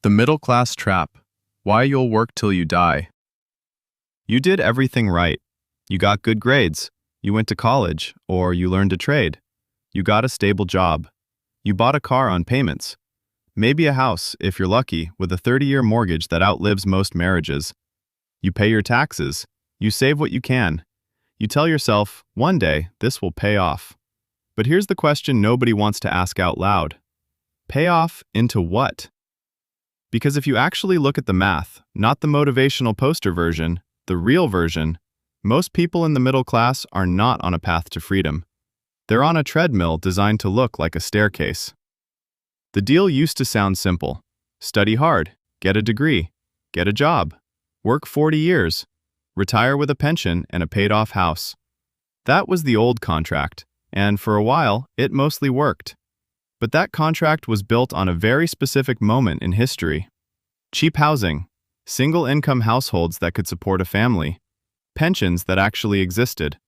The Middle Class Trap. Why you'll work till you die. You did everything right. You got good grades. You went to college, or you learned a trade. You got a stable job. You bought a car on payments. Maybe a house, if you're lucky, with a 30-year mortgage that outlives most marriages. You pay your taxes. You save what you can. You tell yourself, one day, this will pay off. But here's the question nobody wants to ask out loud. Pay off into what? Because if you actually look at the math, not the motivational poster version, the real version, most people in the middle class are not on a path to freedom. They're on a treadmill designed to look like a staircase. The deal used to sound simple. Study hard, get a degree, get a job, work 40 years, retire with a pension and a paid-off house. That was the old contract, and for a while, it mostly worked. But that contract was built on a very specific moment in history. Cheap housing, single-income households that could support a family, pensions that actually existed,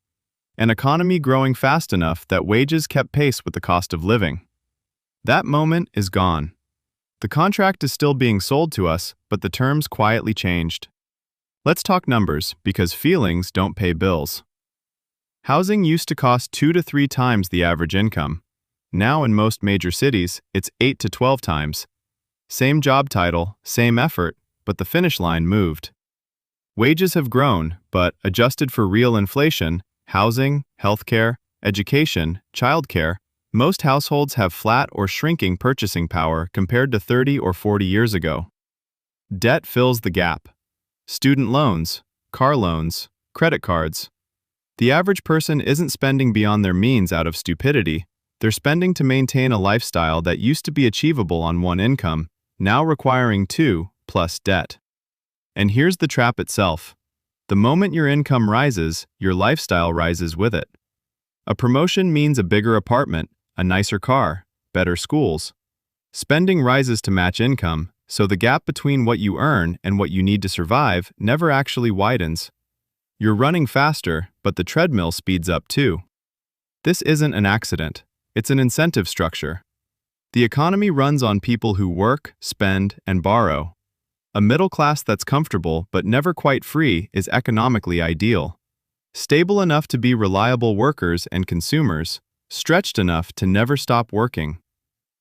an economy growing fast enough that wages kept pace with the cost of living. That moment is gone. The contract is still being sold to us, but the terms quietly changed. Let's talk numbers, because feelings don't pay bills. Housing used to cost 2 to 3 times the average income. Now in most major cities, it's 8 to 12 times. Same job title, same effort, but the finish line moved. Wages have grown, but adjusted for real inflation, housing, healthcare, education, childcare, most households have flat or shrinking purchasing power compared to 30 or 40 years ago. Debt fills the gap. Student loans, car loans, credit cards. The average person isn't spending beyond their means out of stupidity. They're spending to maintain a lifestyle that used to be achievable on one income, now requiring 2, plus debt. And here's the trap itself. The moment your income rises, your lifestyle rises with it. A promotion means a bigger apartment, a nicer car, better schools. Spending rises to match income, so the gap between what you earn and what you need to survive never actually widens. You're running faster, but the treadmill speeds up too. This isn't an accident. It's an incentive structure. The economy runs on people who work, spend, and borrow. A middle class that's comfortable but never quite free is economically ideal. Stable enough to be reliable workers and consumers, stretched enough to never stop working.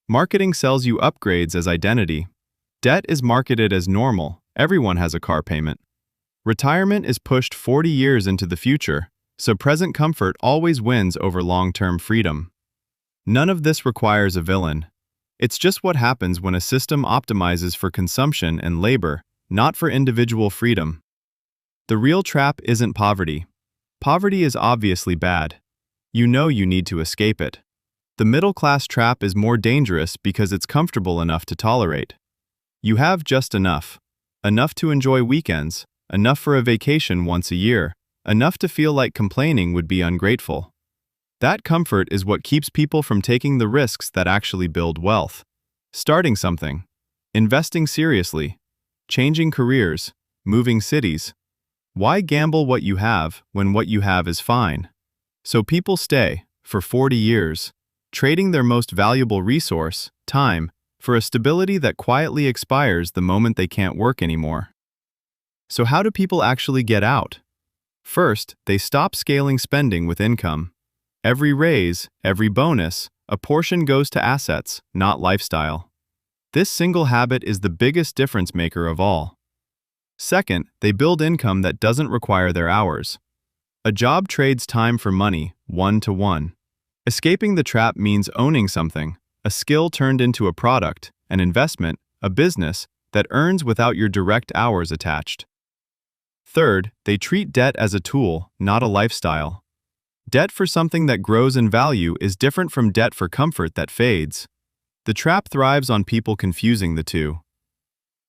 Marketing sells you upgrades as identity. Debt is marketed as normal. Everyone has a car payment. Retirement is pushed 40 years into the future, so present comfort always wins over long-term freedom. None of this requires a villain. It's just what happens when a system optimizes for consumption and labor, not for individual freedom. The real trap isn't poverty. Poverty is obviously bad. You know you need to escape it. The middle-class trap is more dangerous because it's comfortable enough to tolerate. You have just enough. Enough to enjoy weekends, enough for a vacation once a year, enough to feel like complaining would be ungrateful. That comfort is what keeps people from taking the risks that actually build wealth. Starting something, investing seriously, changing careers, moving cities. Why gamble what you have when what you have is fine? So people stay, for 40 years, trading their most valuable resource, time, for a stability that quietly expires the moment they can't work anymore. So how do people actually get out? First, they stop scaling spending with income. Every raise, every bonus, a portion goes to assets, not lifestyle. This single habit is the biggest difference maker of all. Second, they build income that doesn't require their hours. A job trades time for money, 1-to-1. Escaping the trap means owning something, a skill turned into a product, an investment, a business that earns without your direct hours attached. Third, they treat debt as a tool, not a lifestyle. Debt for something that grows in value is different from debt for comfort that fades. The trap thrives on people confusing the two.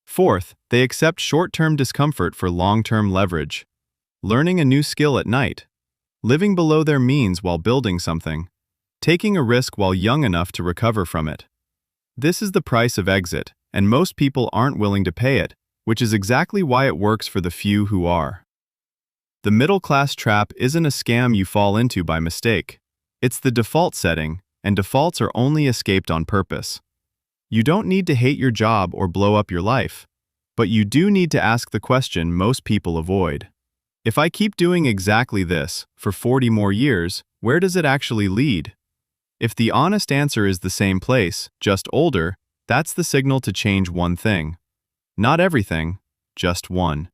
Fourth, they accept short-term discomfort for long-term leverage. Learning a new skill at night. Living below their means while building something. Taking a risk while young enough to recover from it. This is the price of exit, and most people aren't willing to pay it, which is exactly why it works for the few who are. The middle-class trap isn't a scam you fall into by mistake. It's the default setting, and defaults are only escaped on purpose. You don't need to hate your job or blow up your life, but you do need to ask the question most people avoid. If I keep doing exactly this for 40 more years, where does it actually lead? If the honest answer is the same place, just older, that's the signal to change one thing. Not everything, just one.